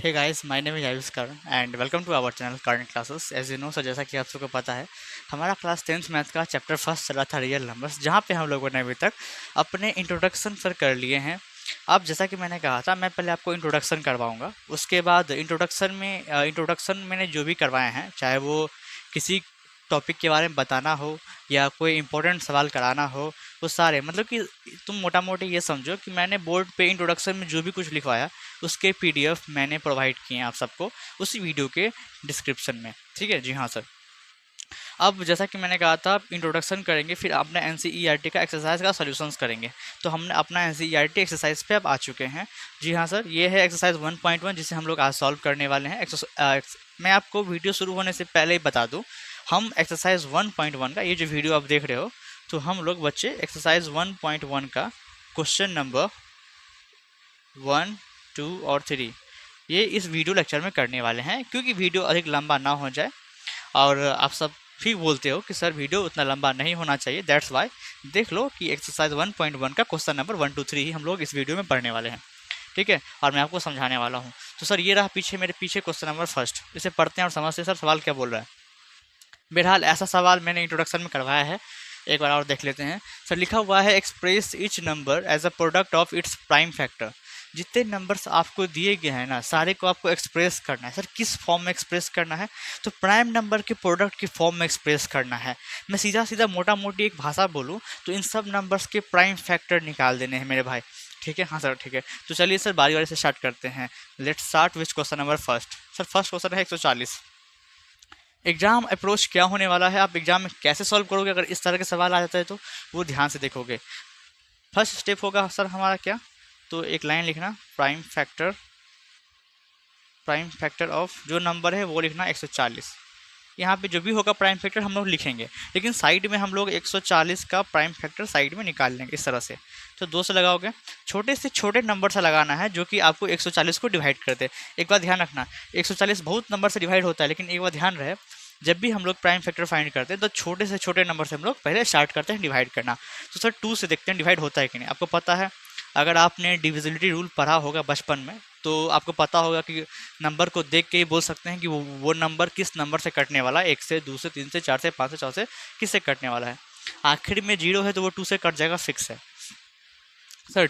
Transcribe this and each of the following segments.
Hey guys, my name is Ayush Karn and welcome to our channel Karn classes. As you know sir, जैसा कि आप सबको पता है, हमारा क्लास 10th मैथ का चैप्टर फर्स्ट चला था रियल नंबर्स, जहाँ पे हम लोगों ने अभी तक अपने इंट्रोडक्शन सर कर लिए हैं। अब जैसा कि मैंने कहा था, मैं पहले आपको इंट्रोडक्शन करवाऊंगा। उसके बाद इंट्रोडक्शन मैंने जो भी करवाए हैं, चाहे वो किसी टॉपिक के बारे में बताना हो या कोई इंपॉर्टेंट सवाल कराना हो, वो सारे मतलब कि तुम मोटा मोटी ये समझो कि मैंने बोर्ड पे इंट्रोडक्शन में जो भी कुछ लिखवाया उसके पीडीएफ मैंने प्रोवाइड किए हैं आप सबको उसी वीडियो के डिस्क्रिप्शन में। ठीक है जी हाँ सर। अब जैसा कि मैंने कहा था, इंट्रोडक्शन करेंगे, फिर अपना एनसीईआरटी का एक्सरसाइज का सॉल्यूशंस करेंगे। तो हमने अपना एनसीईआरटी एक्सरसाइज पे अब आ चुके हैं। जी हाँ सर, ये है एक्सरसाइज 1.1 जिसे हम लोग आज सॉल्व करने वाले हैं। मैं आपको वीडियो शुरू होने से पहले ही बता दूँ, हम एक्सरसाइज 1.1 का ये जो वीडियो आप देख रहे हो, तो हम लोग बच्चे एक्सरसाइज 1.1 का क्वेश्चन नंबर 1, 2 और 3 ये इस वीडियो लेक्चर में करने वाले हैं, क्योंकि वीडियो अधिक लंबा ना हो जाए। और आप सब भी बोलते हो कि सर वीडियो उतना लंबा नहीं होना चाहिए, दैट्स वाई देख लो कि एक्सरसाइज 1.1 का क्वेश्चन नंबर 1, 2, 3 ही हम लोग इस वीडियो में पढ़ने वाले हैं। ठीक है, और मैं आपको समझाने वाला हूँ। तो सर ये रहा पीछे, मेरे पीछे क्वेश्चन नंबर फर्स्ट, इसे पढ़ते हैं और समझते हैं सर सवाल क्या बोल रहा है। बहरहाल ऐसा सवाल मैंने इंट्रोडक्शन में करवाया है, एक बार और देख लेते हैं। सर लिखा हुआ है, express each number as a product of its prime factor. जितने नंबर्स आपको दिए गए हैं ना, सारे को आपको एक्सप्रेस करना है। सर किस फॉर्म में एक्सप्रेस करना है? तो प्राइम नंबर के प्रोडक्ट की फॉर्म में एक्सप्रेस करना है। मैं सीधा सीधा मोटा मोटी एक भाषा बोलूँ तो इन सब नंबर्स के प्राइम फैक्टर निकाल देने हैं मेरे भाई। ठीक है, हाँ सर ठीक है। तो चलिए सर बारी बारी से स्टार्ट करते हैं। Let's start which question number first. Sir first question है 140। एग्जाम अप्रोच क्या होने वाला है, आप एग्जाम में कैसे सॉल्व करोगे अगर इस तरह के सवाल आ जाता है, तो वो ध्यान से देखोगे। फर्स्ट स्टेप होगा सर हमारा क्या, तो एक लाइन लिखना, प्राइम फैक्टर ऑफ जो नंबर है वो लिखना 140। यहाँ पे जो भी होगा प्राइम फैक्टर हम लोग लिखेंगे, लेकिन साइड में हम लोग 140 का प्राइम फैक्टर साइड में निकाल लेंगे इस तरह से। तो 2 से लगाओगे, छोटे से छोटे नंबर से लगाना है जो कि आपको 140 को डिवाइड करते। एक बात ध्यान रखना, 140 बहुत नंबर से डिवाइड होता है, लेकिन एक बात ध्यान रहे, जब भी हम लोग प्राइम फैक्टर फाइंड करते हैं तो छोटे से छोटे नंबर से हम लोग पहले स्टार्ट करते हैं डिवाइड करना। तो सर 2 से देखते हैं डिवाइड होता है कि नहीं। आपको पता है, अगर आपने डिविजिबिलिटी रूल पढ़ा होगा बचपन में, तो आपको पता होगा कि नंबर को देख के ही बोल सकते हैं कि वो नंबर किस नंबर से कटने वाला है। 1 से, 2 से, 3 से, 4 से, 5 से, 6 से किससे कटने वाला है। आखिर में 0 है तो वो 2 से कट जाएगा, फिक्स है। सर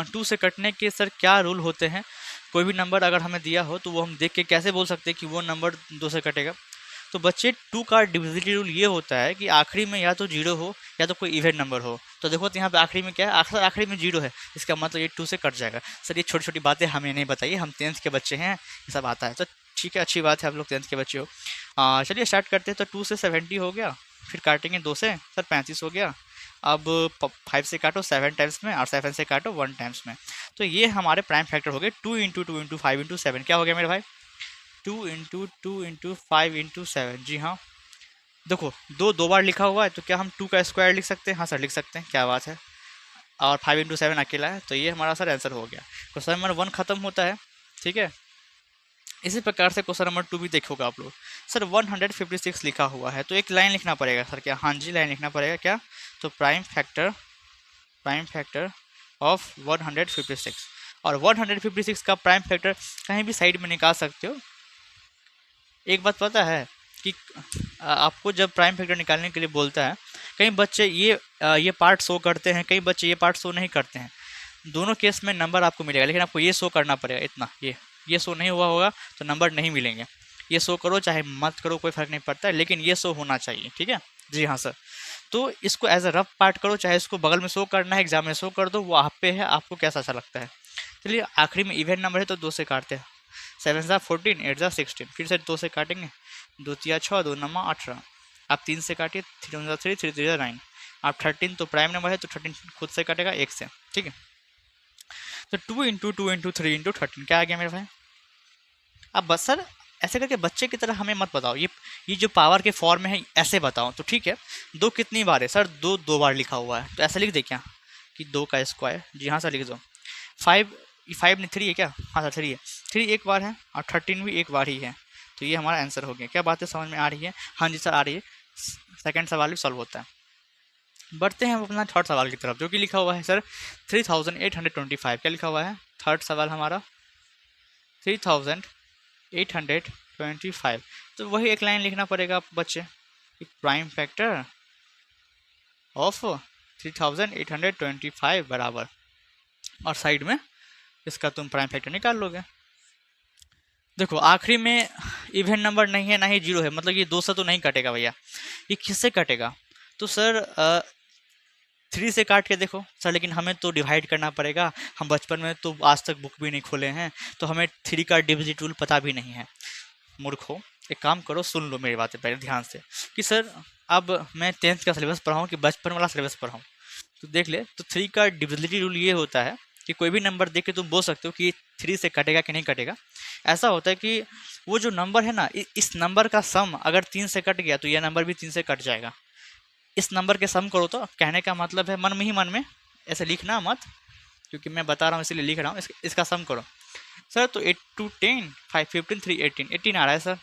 2 से कटने के सर क्या रूल होते हैं? कोई भी नंबर अगर हमें दिया हो तो वो हम देख के कैसे बोल सकते हैं कि वो नंबर 2 से कटेगा? तो बच्चे 2 का डिविजिबिलिटी रूल ये होता है कि आखिरी में या तो 0 हो या तो कोई इवन नंबर हो। तो देखो तो यहाँ पे आखिरी में क्या है, आखिरी में 0 है, इसका मतलब ये 2 से कट जाएगा। सर ये छोटी छोटी बातें हमें नहीं बताइए, हम 10th के बच्चे हैं, ये सब आता है। तो ठीक है, अच्छी बात है, आप लोग 10th के बच्चे हो। चलिए स्टार्ट करते हैं। तो 2 से 70 हो गया, फिर काटेंगे 2 से, सर 35 हो गया। अब 5 से काटो 7 टाइम्स में, और 7 से काटो 1 टाइम्स में। तो ये हमारे प्राइम फैक्टर हो गए। 2 इंटू 2 इंटू 5 इंटू 7 क्या हो गया मेरे भाई? 2 इंटू 2 इंटू 5 इंटू 7। जी हाँ, देखो 2 बार लिखा हुआ है, तो क्या हम 2 का स्क्वायर लिख सकते हैं? हाँ सर लिख सकते हैं, क्या बात है। और 5 इंटू 7 अकेला है, तो ये हमारा सर आंसर हो गया। क्वेश्चन नंबर 1 खत्म होता है। ठीक है, इसी प्रकार से क्वेश्चन नंबर 2 भी देखोगे आप लोग। सर 156 लिखा हुआ है, तो एक लाइन लिखना पड़ेगा सर, क्या? हाँ जी, लाइन लिखना पड़ेगा, क्या? तो प्राइम फैक्टर ऑफ 156। और 156 का प्राइम फैक्टर कहीं भी साइड में निकाल सकते हो। एक बात पता है कि आपको जब प्राइम फैक्टर निकालने के लिए बोलता है, कई बच्चे ये पार्ट शो करते हैं, कई बच्चे ये पार्ट शो नहीं करते हैं। दोनों केस में नंबर आपको मिलेगा, लेकिन आपको ये शो करना पड़ेगा इतना। ये शो नहीं हुआ होगा तो नंबर नहीं मिलेंगे। ये शो करो चाहे मत करो, कोई फर्क नहीं पड़ता है, लेकिन ये शो होना चाहिए। ठीक है जी हाँ सर। तो इसको एज अ रफ पार्ट करो, चाहे इसको बगल में शो करना है, एग्जाम में शो कर दो, वो आप पे है, आपको कैसा अच्छा लगता है। चलिए आखिरी में इवेंट नंबर है तो 2 से काटते हैं। 7 सा 14, 8 सा 16, फिर से 2 से काटेंगे। 2 तिया 6, 2 नमा 18। आप 3 से काटिए, 3 सा 3, 3 3 9। आप 13 तो प्राइम नंबर है, तो 13 खुद से काटेगा 1 से। ठीक है, तो 2 इंटू 2 इंटू 3 इंटू 13 क्या आ गया मेरे भाई? अब बस सर ऐसे करके बच्चे की तरह हमें मत बताओ, ये जो पावर के फॉर्म में है ऐसे बताओ तो ठीक है। 2 कितनी बार है सर? 2 बार लिखा हुआ है, तो ऐसा लिख दे क्या कि 2 का स्क्वायर? जी हाँ सर लिख दो। 5, 5 नहीं 3 है क्या? हाँ सर 3 है। 3 एक बार है और 13 भी एक बार ही है, तो ये हमारा आंसर हो गया। क्या बात है, समझ में आ रही है? हाँ जी सर आ रही है। सेकंड सवाल भी सॉल्व होता है। बढ़ते हैं हम अपना थर्ड सवाल की तरफ, जो कि लिखा हुआ है सर 3825। क्या लिखा हुआ है थर्ड सवाल हमारा? 3825। तो वही एक लाइन लिखना पड़ेगा आप बच्चे, प्राइम फैक्टर ऑफ 3825 बराबर, और साइड में इसका तुम प्राइम फैक्टर निकाल लोगे। देखो आखिरी में इवन नंबर नहीं है ना ही जीरो है, मतलब ये 2 से तो नहीं कटेगा भैया, ये किससे कटेगा? तो सर 3 से काट के देखो सर, लेकिन हमें तो डिवाइड करना पड़ेगा, हम बचपन में तो आज तक बुक भी नहीं खोले हैं, तो हमें 3 का डिविजिट रूल पता भी नहीं है। मूर्खो, एक काम करो, सुन लो मेरी बातें पहले ध्यान से, कि सर अब मैं 10th का सिलेबस पढ़ाऊँ कि बचपन वाला सिलेबस पढ़ाऊँ? तो देख ले, तो 3 का डिविजिबिलिटी रूल ये होता है कि कोई भी नंबर देख के तुम बोल सकते हो कि 3 से कटेगा कि नहीं कटेगा। ऐसा होता है कि वो जो नंबर है ना, इस नंबर का सम अगर 3 से कट गया तो यह नंबर भी 3 से कट जाएगा। इस नंबर के सम करो, तो कहने का मतलब है मन में ही मन में, ऐसे लिखना मत, क्योंकि मैं बता रहा हूँ इसलिए लिख रहा हूँ, इसका सम करो। सर तो 8 2 10 5 15 3 18 आ रहा है सर,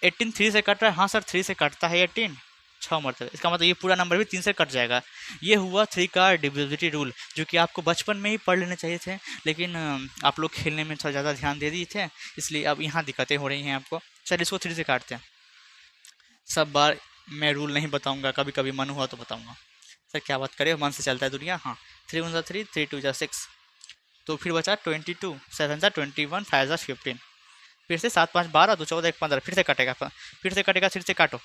18 3 से कट रहा है, हाँ सर 3 से कटता है 18 6 मरतबे, इसका मतलब ये पूरा नंबर भी 3 से कट जाएगा। ये हुआ 3 का डिविजिबिलिटी रूल, जो कि आपको बचपन में ही पढ़ लेने चाहिए थे, लेकिन आप लोग खेलने में थोड़ा ज़्यादा ध्यान दे दिए थे, इसलिए अब यहाँ दिक्कतें हो रही हैं आपको। सर इसको 3 से काटते हैं, सब बार मैं रूल नहीं बताऊँगा, कभी कभी मन हुआ तो बताऊँगा। सर क्या बात करें, मन से चलता है दुनिया। हाँ 3 1 3 3 2 6, तो फिर बचा 22 7 21 5 15, फिर से 7 5 12 2 14 1 15, फिर से कटेगा, फिर से काटो,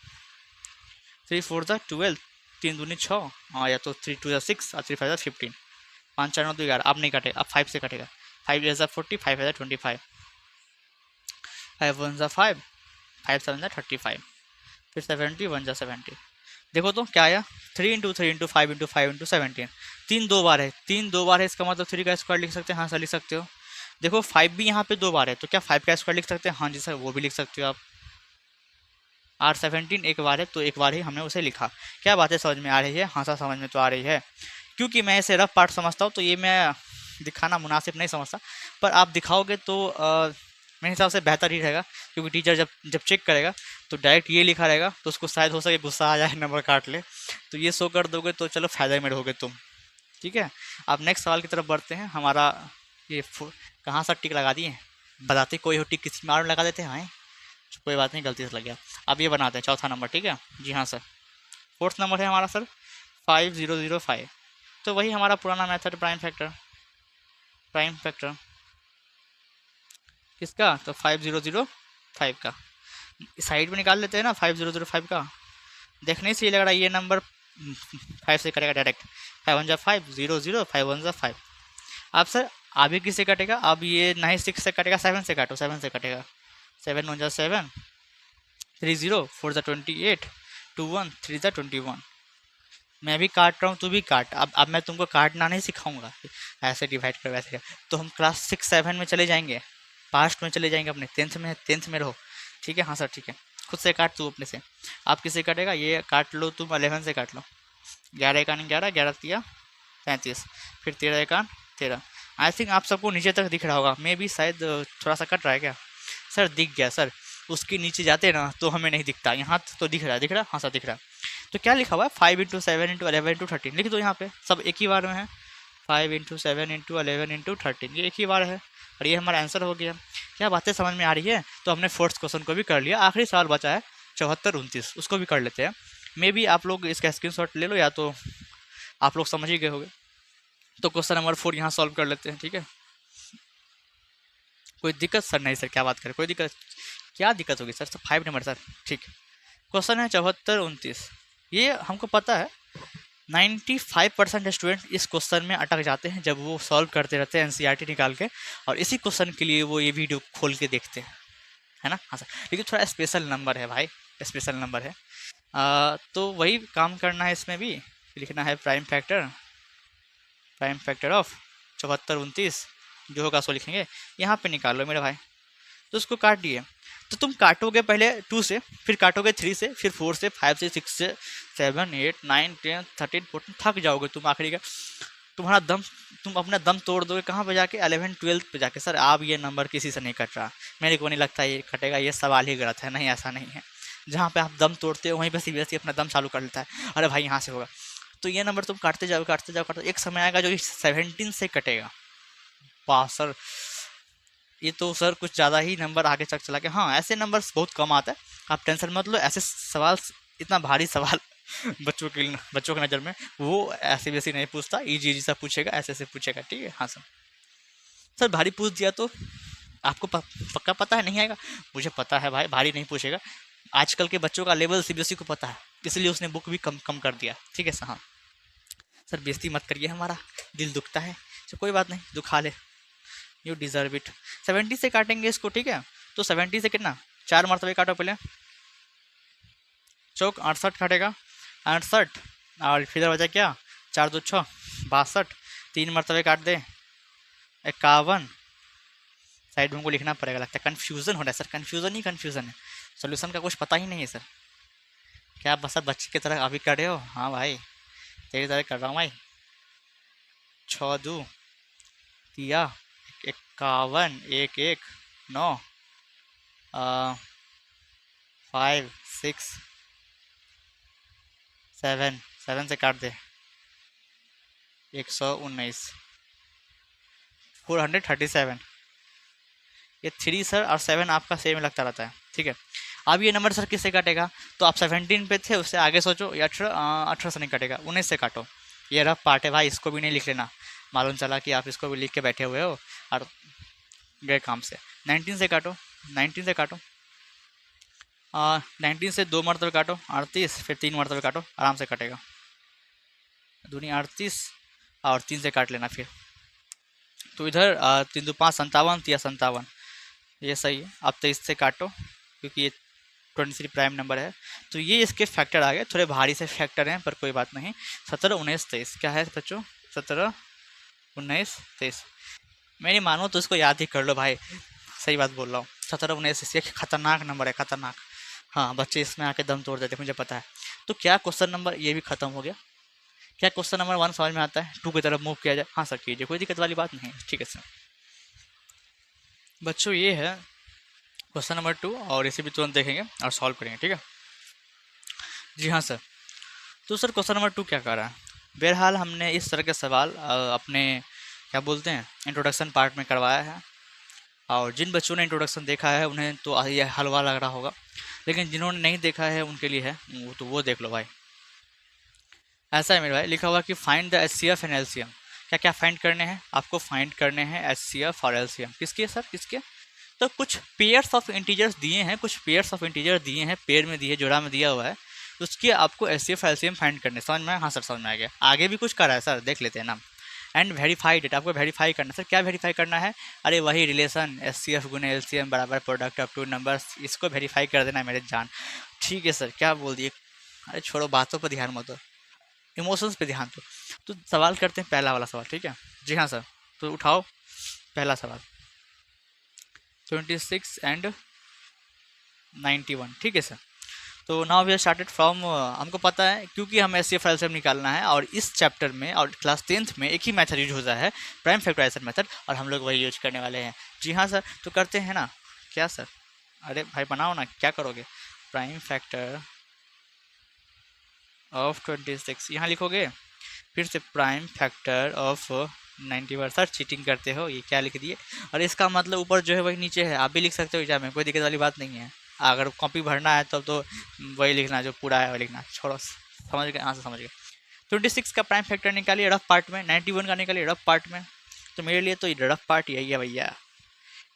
3 4 12, 3 दूनी 6, हाँ या तो 3 2 6 और 3 5 15, 5 4 9 2 11, अब नहीं कटेगा, अब 5 से कटेगा, 5 8 40, 5 5 25, 5 1 5, 5 7 35, फिर 70 1 70। देखो तो क्या आया, 3 इंटू 3 इंटू 5 इंटू 5 इंटू 17, 3 2 बार है, 3 2 बार है, इसका मतलब 3 का स्क्वायर लिख सकते हैं, हाँ सर लिख सकते हो। देखो 5 भी यहाँ पे 2 बार है, तो क्या 5 का स्क्वायर लिख सकते हैं, हाँ जी सर वो भी लिख सकते हो आप। आर 17 एक बार है, तो एक बार ही हमने उसे लिखा। क्या बातें समझ में आ रही है? हाँ सर समझ में तो आ रही है, क्योंकि मैं इसे रफ पार्ट समझता हूँ, तो ये मैं दिखाना मुनासिब नहीं समझता, पर आप दिखाओगे तो मेरे हिसाब से बेहतर ही रहेगा, क्योंकि टीचर जब जब चेक करेगा तो डायरेक्ट ये लिखा रहेगा, तो उसको शायद हो सके गुस्सा आ जाए, नंबर काट ले, तो ये शो कर दोगे तो चलो फ़ायदे में रहोगे तुम। ठीक है, आप नेक्स्ट सवाल की तरफ बढ़ते हैं। हमारा ये कहाँ सा टिक लगा दिए, बताते कोई हो टिक किसी मार लगा देते हैं, हाँ कोई बात नहीं, गलती से लग गया। अब ये बनाते हैं चौथा नंबर, ठीक है जी हाँ सर। फोर्थ नंबर है हमारा सर 5005, तो वही हमारा पुराना मेथड, प्राइम फैक्टर किसका, तो 5005 का, साइड में निकाल लेते हैं ना 5005 का, देखने से ही लग रहा है ये नंबर 5 से कटेगा डायरेक्ट, 5 1 5 0 0 5 1 5। अब सर अभी किससे कटेगा, अब ये नहीं 6 से कटेगा, 7 से काटो, 7 से कटेगा, 7 1 7, 3 0 4 28, 2 1 3 21। मैं भी काट रहा हूँ, तू भी काट। अब मैं तुमको काटना नहीं सिखाऊंगा, ऐसे डिवाइड कर वैसे कर, तो हम क्लास 6 7 में चले जाएंगे, पास्ट में चले जाएंगे, अपने 10th में रहो। ठीक है हाँ सर ठीक है, खुद से काट तू अपने से। आप किससे काटेगा, ये काट लो तुम 11 से काट लो, 11 एकान 11, 11 तिया 35, फिर 13 एकान 13। आई थिंक आप सबको नीचे तक दिख रहा होगा, मे भी शायद थोड़ा सा कट रहा है क्या, सर दिख गया सर, उसके नीचे जाते ना तो हमें नहीं दिखता, यहाँ तो दिख रहा है, हाँ सर दिख रहा है। तो क्या लिखा हुआ है, 5 इंटू 7 इंटू 11 इंटू 13 लिख दो, यहाँ पे सब एक ही बार में है, 5 इंटू 7 इंटू 11 इंटू 13, ये एक ही बार है, और ये हमारा आंसर हो गया। क्या बातें समझ में आ रही है? तो हमने फोर्थ क्वेश्चन को भी कर लिया, आखिरी सवाल बचा है 74 29, उसको भी कर लेते हैं। मे बी आप लोग इसका स्क्रीनशॉट ले लो, या तो आप लोग समझ ही गए होंगे। तो क्वेश्चन नंबर 4 यहाँ सॉल्व कर लेते हैं, ठीक है। कोई दिक्कत सर? नहीं सर, क्या बात करें, कोई दिक्कत, क्या दिक्कत होगी सर? 5 नंबर सर, ठीक। क्वेश्चन है 74 29, ये हमको पता है 95% स्टूडेंट इस क्वेश्चन में अटक जाते हैं जब वो सॉल्व करते रहते हैं एनसीईआरटी निकाल के, और इसी क्वेश्चन के लिए वो ये वीडियो खोल के देखते हैं, है ना। हाँ सर, लेकिन थोड़ा स्पेशल नंबर है भाई, स्पेशल नंबर है। तो वही काम करना है, इसमें भी लिखना है प्राइम फैक्टर ऑफ 74 29, जो होगा सो लिखेंगे, यहाँ पे निकाल लो मेरे भाई। तो उसको काट दिए, तो तुम काटोगे पहले 2 से, फिर काटोगे 3 से, फिर 4 से, 5 से, 6 से, 7 8 9 10 13 14, थक जाओगे तुम आखिरी का, तुम्हारा दम, तुम अपना दम तोड़ दोगे कहाँ पे जाके, 11 12 पे जाके। सर आप ये नंबर किसी से नहीं कट रहा, मेरे को नहीं लगता ये कटेगा, ये सवाल ही गलत है, नहीं ऐसा नहीं है। जहाँ पे आप दम तोड़ते हो वहीं पे सीबीएसई अपना दम चालू कर लेता है, अरे भाई यहाँ से होगा, तो ये नंबर तुम काटते जाओ काटते जाओ, एक समय आएगा जो 17 से कटेगा। वाह सर, ये तो सर कुछ ज़्यादा ही नंबर आगे तक चला के, हाँ ऐसे नंबर बहुत कम आता है, आप टेंशन मत लो। ऐसे सवाल, इतना भारी सवाल बच्चों की नज़र में वो ऐसे वैसे नहीं पूछता, इजी इजी सा पूछेगा, ऐसे ऐसे पूछेगा, ठीक है। हाँ सर, सर भारी पूछ दिया तो आपको पक्का पता है नहीं आएगा? मुझे पता है भाई, भारी नहीं पूछेगा। आजकल के बच्चों का लेवल सीबीएसई को पता है, इसलिए उसने बुक भी कम कम कर दिया, ठीक है सर। हाँ सर, बेइज्जती मत करिए, हमारा दिल दुखता है। तो कोई बात नहीं, दुखा ले, यू डिजर्व इट। 70 से काटेंगे इसको, ठीक है। तो 70 से कितना, 4 मरतबे काटो पहले, चौक 68 काटेगा, 68, और फिर बचा क्या, 4 2 6 62, 3 मरतबे काट दे, 51। साइड में हमको लिखना पड़ेगा, लगता है कन्फ्यूज़न हो रहा है सर, कन्फ्यूज़न ही कन्फ्यूज़न है, सोल्यूशन का कुछ पता ही नहीं है सर। क्या आप बस बच्चे की तरह अभी कर रहे हो? हाँ भाई, तेरी तरह कर रहा हूँ भाई। 6 2 तिया 51, 1 1 9, 5 6 7, 7 से काट दे, 119, 437। ये 3 सर और 7 आपका सेम लगता रहता है, ठीक है। अब ये नंबर सर किससे काटेगा? तो आप 17 पे थे, उससे आगे सोचो, ये 18 से नहीं काटेगा, 19 से काटो। ये रफ पार्ट है भाई, इसको भी नहीं लिख लेना, मालूम चला कि आप इसको भी लिख के बैठे हुए हो और गए काम से। 19 से काटो, 19 से काटो, 19 से 2 मरतबे काटो, 38, फिर 3 मरतबे काटो, आराम से कटेगा। दूनी 38 और 3 से काट लेना फिर। तो इधर 3 2 5 57, 57, ये सही है। अब 23 से काटो, क्योंकि ये 23 प्राइम नंबर है। तो ये इसके फैक्टर आ गए, थोड़े भारी से फैक्टर हैं पर कोई बात नहीं। 17 19 23 क्या है बच्चों? 17 19 23। मेरी मानो तो इसको याद ही कर लो भाई, सही बात बोल रहा हूँ। 17 19 23 एक खतरनाक नंबर है, खतरनाक। हाँ, बच्चे इसमें आके दम तोड़ देते, मुझे पता है। तो क्या क्वेश्चन नंबर ये भी खत्म हो गया? क्या क्वेश्चन नंबर 1 समझ में आता है? 2 की तरफ मूव किया जाए? हाँ सर कीजिए, कोई दिक्कत वाली बात नहीं है, ठीक है सर। बच्चों ये है क्वेश्चन नंबर 2, और इसे भी तुरंत देखेंगे और सॉल्व करेंगे, ठीक है। जी हाँ सर। तो सर क्वेश्चन नंबर 2 क्या कर रहा है? बहरहाल हमने इस तरह के सवाल अपने क्या बोलते हैं इंट्रोडक्शन पार्ट में करवाया है, और जिन बच्चों ने इंट्रोडक्शन देखा है उन्हें तो ये हलवा लग रहा होगा, लेकिन जिन्होंने नहीं देखा है उनके लिए है वो, तो वो देख लो भाई। ऐसा है मेरे भाई, लिखा हुआ कि find the HCF and LCM. क्या क्या फाइंड करने हैं आपको? फाइंड करने हैं एचसीएफ और एलसीएम। किसके सर, किसके? तो कुछ पेयर्स ऑफ इंटीजर्स दिए हैं, कुछ पेयर्स ऑफ इंटीजर दिए हैं, पेयर में दिए, जोड़ा में दिया हुआ है, उसके आपको एचसीएफ एलसीएम फाइंड करने। समझ में? हाँ सर समझ में आ गया। आगे भी कुछ करा है सर, देख लेते हैं ना। एंड वेरीफाइड इट, आपको वेरीफाई करना। सर क्या वेरीफाई करना है? अरे वही रिलेशन एचसीएफ गुने एलसीएम बराबर प्रोडक्ट ऑफ टू नंबर्स, इसको वेरीफाई कर देना मेरे जान। ठीक है सर, क्या बोल दिए? अरे छोड़ो, बातों पर ध्यान मत दो, इमोशंस पे ध्यान दो। तो सवाल करते हैं, पहला वाला सवाल, ठीक है। जी हाँ सर, तो उठाओ पहला सवाल। 26 एंड 91, ठीक है सर। तो now we are started from, हमको पता है क्योंकि हमें एस सी एफ एल निकालना है, और इस चैप्टर में और क्लास 10th में एक ही मेथड यूज होता है, प्राइम फैक्टराइजेशन मेथड, और हम लोग वही यूज करने वाले हैं। जी हाँ सर, तो करते हैं ना। क्या सर? अरे भाई बनाओ ना, क्या करोगे? प्राइम फैक्टर ऑफ 26 यहाँ लिखोगे, फिर से prime factor of 91। Sir cheating करते हो, ये क्या लिख दिए? और इसका मतलब ऊपर जो है वही नीचे है, आप भी लिख सकते हो एग्जाम में, कोई दिक्कत वाली बात नहीं है। अगर कॉपी भरना है तब तो वही लिखना जो पूरा है वही लिखना, छोड़ो, समझ गए? हाँ से समझ गए। 26 का प्राइम फैक्टर निकालिए रफ पार्ट में, 91 का निकालिए रफ पार्ट में। तो मेरे लिए तो रफ पार्ट यही है भैया।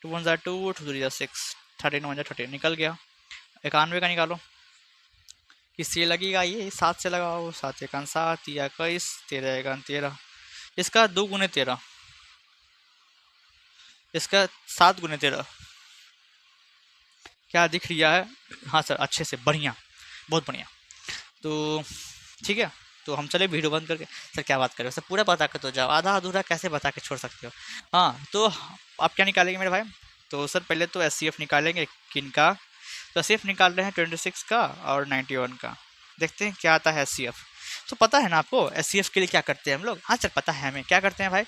2 1 2 2 3 6 13 1 13 निकल गया। 91 का निकालो, किससे लगेगा? ये 7 से लगाओ, 7 1 7 या 21, 13 1 13, इसका 2 गुने 13, इसका 7 गुने 13। क्या दिख रहा है? हाँ सर, अच्छे से, बढ़िया, बहुत बढ़िया। तो ठीक है, तो हम चले वीडियो बंद करके। सर क्या बात कर रहे हो सर, पूरा बता के तो जाओ, आधा अधूरा कैसे बता के छोड़ सकते हो? हाँ, तो आप क्या निकालेंगे मेरे भाई? तो सर पहले तो एस निकालेंगे, किन का? तो एस निकाल रहे हैं 26 का और 91 का। देखते हैं क्या आता है एस। तो पता है ना आपको एस के लिए क्या करते हैं हम लोग? हाँ सर पता है हमें, क्या करते हैं भाई?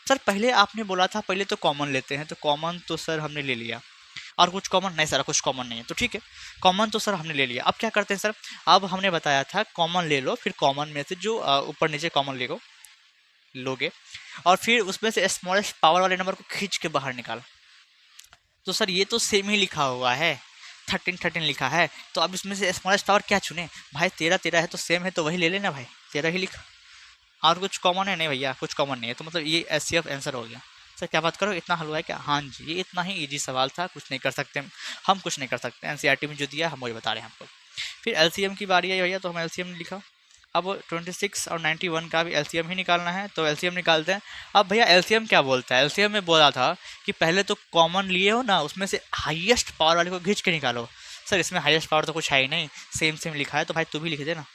सर पहले आपने बोला था पहले तो कॉमन लेते हैं, तो कॉमन तो सर हमने ले लिया, और कुछ कॉमन नहीं सर, कुछ कॉमन नहीं है, तो ठीक है, कॉमन तो सर हमने ले लिया। अब क्या करते हैं सर? अब हमने बताया था कॉमन ले लो, फिर कॉमन में से जो ऊपर नीचे कॉमन लोगे, और फिर उसमें से स्मॉलेस्ट पावर वाले नंबर को खींच के बाहर निकाल। तो सर ये तो सेम ही लिखा हुआ है, 13 लिखा है, तो अब इसमें से स्मॉलेस्ट पावर क्या चुने भाई? 13 है तो सेम है तो वही ले लेना भाई, 13 ही लिखा। और कुछ कॉमन है नहीं भैया, कुछ कॉमन नहीं है, तो मतलब ये एचसीएफ आंसर हो गया। सर क्या बात करो, इतना हलवा है क्या? हाँ जी, ये इतना ही इजी सवाल था, कुछ नहीं कर सकते हम कुछ नहीं कर सकते, एनसीईआरटी में जो दिया हम वही बता रहे हैं हमको। फिर एलसीएम की बारी है भैया, तो हम एलसीएम लिखा। अब 26 और 91 का भी एलसीएम ही निकालना है, तो एलसीएम निकालते हैं। अब भैया एलसीएम क्या बोलता है? एलसीएम में बोला था कि पहले तो कॉमन लिए हो ना, उसमें से हाईएस्ट पावर वाले को खींच के निकालो। सर इसमें हाईएस्ट पावर तो कुछ है ही नहीं, सेम सेम लिखा है, तो भाई तू भी लिख दे ना,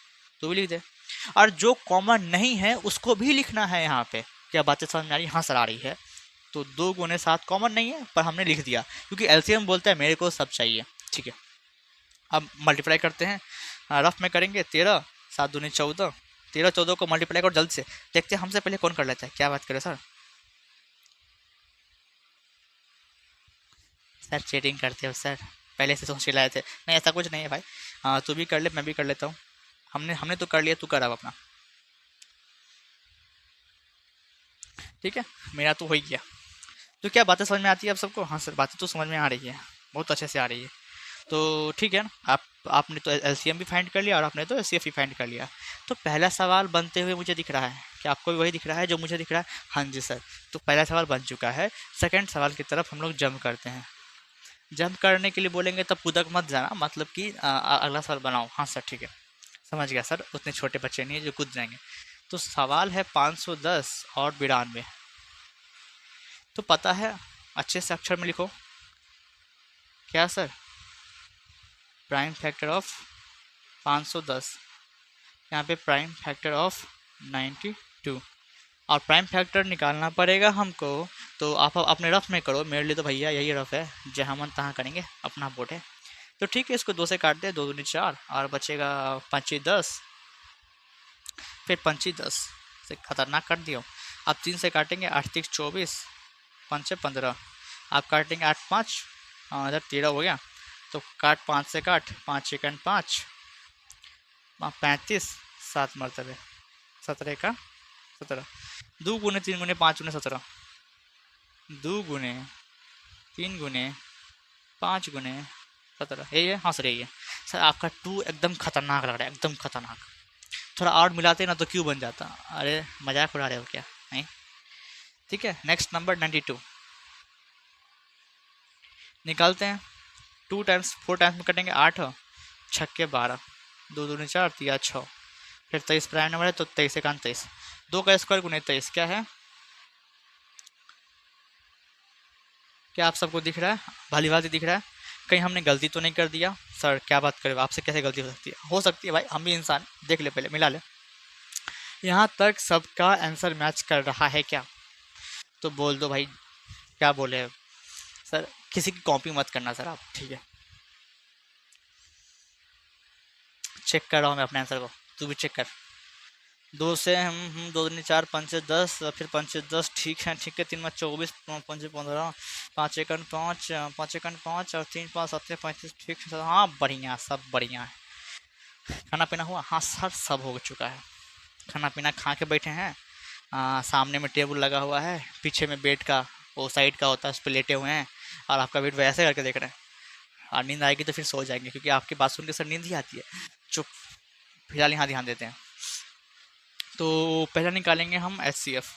तू भी लिख दे। और जो कॉमन नहीं है उसको भी लिखना है यहाँ पे। क्या बातें समझ में आ रही? हाँ सर आ रही है। तो 2 × 7 कॉमन नहीं है, पर हमने लिख दिया क्योंकि एलसीएम बोलता है मेरे को सब चाहिए। ठीक है, अब मल्टीप्लाई करते हैं, रफ में करेंगे। 13 7 दूनी 14, 13 14 को मल्टीप्लाई करो जल्द से, देखते हैं हमसे पहले कौन कर लेता है। क्या बात करें सर? सर चीटिंग करते हो सर, पहले से सोच के लाए थे। नहीं ऐसा कुछ नहीं है भाई, हाँ तू भी कर ले, मैं भी कर लेता हूँ। हमने हमने तो कर लिया, तू कर अब अपना। ठीक है, मेरा तो हो ही गया। तो क्या बातें समझ में आती है आप सबको? हाँ सर बातें तो समझ में आ रही है, बहुत अच्छे से आ रही है। तो ठीक है ना, आपने तो एलसीएम भी फाइंड कर लिया और आपने तो एचसीएफ भी फाइंड कर लिया। तो पहला सवाल बनते हुए मुझे दिख रहा है कि आपको भी वही दिख रहा है जो मुझे दिख रहा है? हाँ जी सर, तो पहला सवाल बन चुका है। सेकंड सवाल की तरफ हम लोग जंप करते हैं। जंप करने के लिए बोलेंगे तब कूदक मत जाना, मतलब कि अगला सवाल बनाओ। हाँ सर ठीक है, समझ गया सर, उतने छोटे बच्चे नहीं है जो कूद जाएंगे। तो सवाल है 510 और 92। तो पता है, अच्छे से अक्षर में लिखो। क्या सर? प्राइम फैक्टर ऑफ 510, यहाँ पे प्राइम फैक्टर ऑफ 92, और प्राइम फैक्टर निकालना पड़ेगा हमको। तो आप अपने रफ में करो, मेरे लिए तो भैया यही रफ है, जहाँ मन तहाँ करेंगे, अपना बोर्ड है। तो ठीक है, इसको 2 से काट दे, 2 दूनी 4 और बचेगा 5 10, फिर 5 10 से खतरनाक कर दियो। अब 3 से काटेंगे, 8 3 24, 5 15। आप काटेंगे 8 5, इधर 13 हो गया, तो काट 5 से काट, 5 1 5, 35, 7 मरतबे 17 का 17, 2 गुने 3 गुने 5 गुने 17, 2 गुने 3 गुने 5 गुने 17, यही है? हाँ सर यही है। सर आपका 2 एकदम खतरनाक लग रहा है, एकदम खतरनाक। थोड़ा और मिलाते ना तो क्यों बन जाता? अरे मजाक उड़ा रहे हो क्या? नहीं, ठीक है। नेक्स्ट नंबर 92 निकालते हैं। 2 टाइम्स 4 टाइम्स में कटेंगे, 8 छक्के 12, 2 दूनी 4 3 6, फिर 23 प्राइम नंबर है तो 23 1 23, 2 का स्क्वायर गुने 23 क्या है? क्या आप सबको दिख रहा है? भली भांति दिख रहा है? कहीं हमने गलती तो नहीं कर दिया? सर क्या बात करें, आपसे कैसे गलती हो सकती है? हो सकती है भाई, हम भी इंसान। देख ले पहले, मिला ले। यहाँ तक सबका आंसर मैच कर रहा है क्या? तो बोल दो भाई, क्या बोले? सर किसी की कॉपी मत करना सर आप, ठीक है? चेक कर रहा हूँ मैं अपने आंसर को, तू भी चेक कर। 2 से हम 2 दूनी 4 5 10, फिर 5 10, ठीक है ठीक है। 3 में 24, 5 15, 5 1 5, 5 1 5 और 3 5 7 35, ठीक है सर। हाँ बढ़िया, सब बढ़िया है। खाना पीना हुआ? हाँ सर सब हो चुका है, खाना पीना खा के बैठे हैं। सामने में टेबल लगा हुआ है, पीछे में बेड का वो साइड का होता है, उस पर लेटे हुए हैं, और आपका बेड वैसे करके देख रहे हैं। और नींद आएगी तो फिर सो जाएंगे, क्योंकि आपकी बात सुन के सर नींद ही आती है। चुप, फिलहाल यहाँ ध्यान देते हैं। तो पहला निकालेंगे हम एचसीएफ।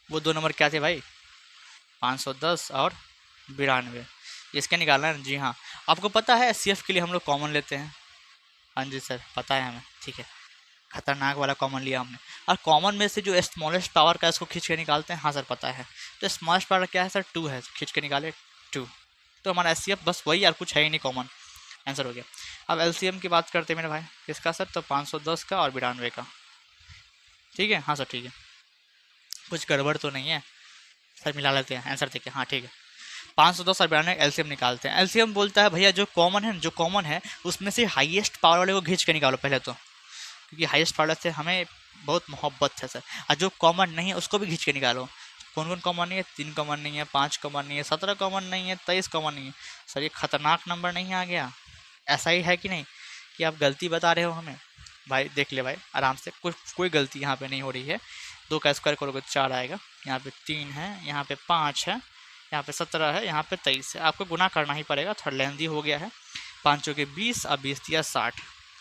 वो 2 नंबर क्या थे भाई? 510 और 92, इसके निकालना है। जी हाँ, आपको पता है एचसीएफ के लिए हम लोग कॉमन लेते हैं। हाँ जी सर पता है हमें, ठीक है। खतरनाक वाला कॉमन लिया हमने, और कॉमन में से जो स्मॉलेस्ट पावर का इसको खींच के निकालते हैं। हाँ सर पता है। तो स्मॉलेस्ट पावर क्या है सर? 2 है, खींच के निकाले 2। तो हमारा एचसीएफ बस वही, और कुछ है ही नहीं, कॉमन आंसर हो गया। अब एलसीएम की बात करते हैं मेरे भाई, किसका सर? तो 510 का और 92 का, ठीक है? हाँ सर ठीक है, कुछ गड़बड़ तो नहीं है सर? मिला लेते हैं आंसर देखिए। हाँ ठीक है, 510 और 92 एलसीएम निकालते हैं। एलसीएम बोलता है भैया जो कॉमन है, जो कॉमन है उसमें से हाईएस्ट पावर वाले को खींच के निकालो पहले तो, क्योंकि हाईएस्ट पावर से हमें बहुत मोहब्बत है सर। और जो कॉमन नहीं है उसको भी खींच के निकालो। कौन कौन कॉमन नहीं है? 3 कॉमन नहीं है, 5 कॉमन नहीं है, 17 कॉमन नहीं है, 23 कॉमन नहीं है। सर ये खतरनाक नंबर नहीं आ गया? ऐसा ही है कि नहीं, कि आप गलती बता रहे हो हमें? भाई देख ले भाई आराम से, कोई गलती यहाँ पे नहीं हो रही है। 2 का स्क्वायर करोगे तो 4 आएगा, यहाँ पे 3 है, यहाँ पे 5 है, यहाँ पे 17 है, यहाँ पे 23 है, आपको गुना करना ही पड़ेगा, थोड़ा लेंदी हो गया है। 5 के 20 और 20 दिया 60,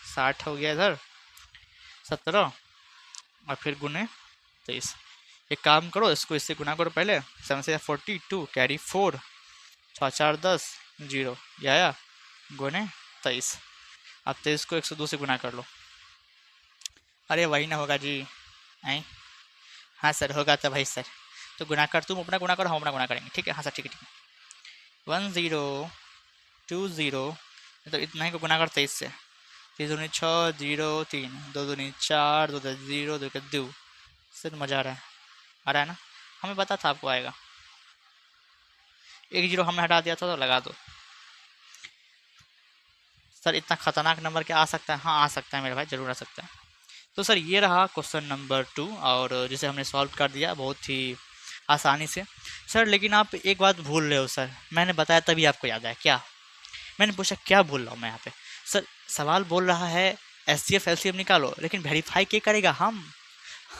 60 हो गया इधर 17 और फिर गुने 23। एक काम करो, इसको इससे गुना करो पहले, 7 से 42 कैरी 4, 6 4 10 जीरो, ये आया गुने 23। अब 23 को 102 से गुना कर लो। अरे वही ना होगा जी, आई हाँ सर होगा तो भाई सर, तो गुना कर, तुम अपना गुना करो हम अपना गुना करेंगे, ठीक है। हाँ सर ठीक है ठीक है। 1020 तो इतना ही को गुना कर 23 से, 3 दूनी 6 0 3 2 दूनी 4 2 10 0 2 के 2। सर मज़ा आ रहा है ना, हमें पता था आपको आएगा। एक जीरो हमने हटा दिया था तो लगा दो। सर इतना खतरनाक नंबर क्या आ सकता है? हाँ आ सकता है मेरे भाई, ज़रूर आ सकता है। तो सर ये रहा क्वेश्चन नंबर 2 और जिसे हमने सॉल्व कर दिया बहुत ही आसानी से। सर लेकिन आप एक बात भूल रहे हो सर, मैंने बताया तभी आपको याद आया क्या? मैंने पूछा क्या भूल रहा हूँ मैं यहाँ पे? सर सवाल बोल रहा है एचसीएफ एलसीएम निकालो, लेकिन वेरीफाई क्या करेगा हम?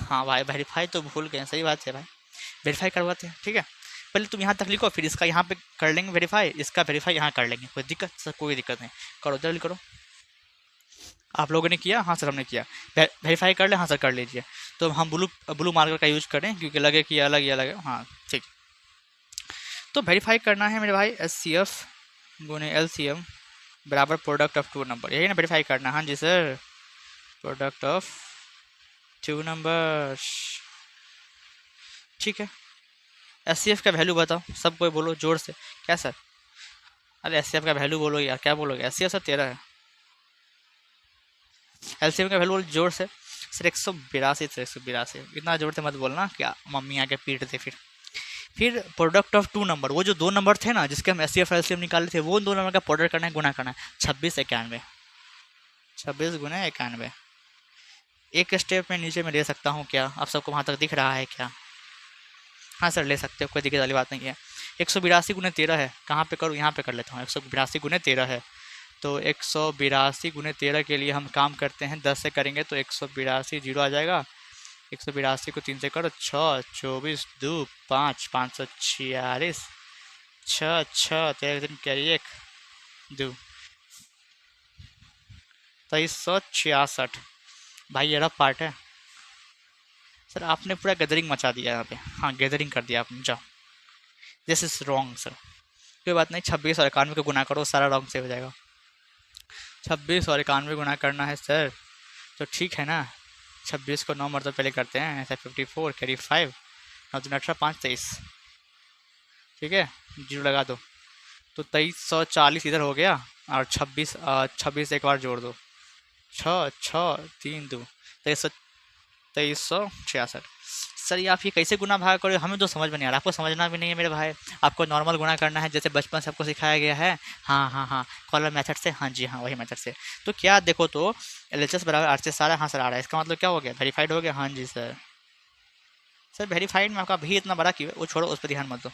हाँ भाई वेरीफाई तो भूल गए, सही बात है भाई, वेरीफाई करवाते हैं, ठीक है। पहले तुम यहाँ तक लिखो, फिर इसका यहाँ पे कर लेंगे वेरीफाई, इसका वेरीफाई यहाँ कर लेंगे, कोई दिक्कत? सर कोई दिक्कत नहीं, करो जल्दी करो। आप लोगों ने किया? हाँ सर हमने किया। वेरीफाई कर ले? हाँ सर कर लीजिए। तो हम ब्लू ब्लू मार्कर का यूज करें क्योंकि लगे कि अलग ही अलग है। हाँ ठीक। तो वेरीफाई करना है मेरे भाई, एच सी एफ गुने एल सी एम बराबर प्रोडक्ट ऑफ 2 नंबर, यही ना वेरीफाई करना? हाँ जी सर, प्रोडक्ट ऑफ 2 नंबर्स, ठीक है। एच सी एफ का वैल्यू बताओ, सब कोई बोलो जोर से। क्या सर? अरे एच सी एफ का वैल्यू बोलो यार, क्या बोलोगे? एच सी एफ सर 13 है, एलसीएम का वैल्यू जोर से। सर 182, सर 182, इतना जोर से मत बोलना क्या मम्मी आके पीट दे फिर प्रोडक्ट ऑफ 2 नंबर, वो जो 2 नंबर थे ना जिसके हम एस सी एफ एलसीएम निकाले थे, वो 2 नंबर का प्रोडक्ट करना है, गुना करना है। 26 91, 26 गुना 91। एक स्टेप में नीचे में ले सकता हूँ क्या? आप सबको वहाँ तक दिख रहा है क्या? हाँ सर ले सकते हो, कोई दिक्कत वाली बात नहीं है। 182 गुने 13 है, कहाँ पे करूँ? यहाँ पे कर लेता हूँ। 182 गुने 13 है, तो 182 गुने 13 के लिए हम काम करते हैं 10 से करेंगे तो 182 जीरो आ जाएगा। 182 को 3 से करो, 6 24 2 5 546, 6 6 13 दिन कैरी 1 2 2366। भाई ये रहा पार्ट है। सर आपने पूरा गैदरिंग मचा दिया यहाँ पे, हाँ गैदरिंग कर दिया आपने, जाओ। दिस इज रॉन्ग सर, कोई बात नहीं, 26 और 91 को गुना करो, सारा रॉन्ग से हो जाएगा। 26 और 91 गुना करना है सर, तो ठीक है ना। 26 को 9 मरतबा पहले करते हैं, ऐसा 54 कैरी 5 9 दूनी 18 5 23, ठीक है जीरो लगा दो। तो 2340 इधर हो गया और 26 एक बार जोड़ दो, 6 6 3 2 2366। सर ये आप ये कैसे गुना भाग करो? हमें तो समझ में नहीं आ रहा, आपको समझना भी नहीं है मेरे भाई। आपको नॉर्मल गुना करना है जैसे बचपन से आपको सिखाया गया है। हाँ हाँ हाँ, कॉलर मेथड से, हाँ जी हाँ वही मेथड से। तो क्या देखो, तो एल एच एस बराबर आर एच एस आ रहा है, हाँ सर आ रहा है, इसका मतलब क्या हो गया? वेरीफाइड हो गया। हाँ जी सर। सर वेरीफाइड में आपका भी इतना बड़ा क्यों है? वो छोड़ो, उस पर ध्यान मत दो।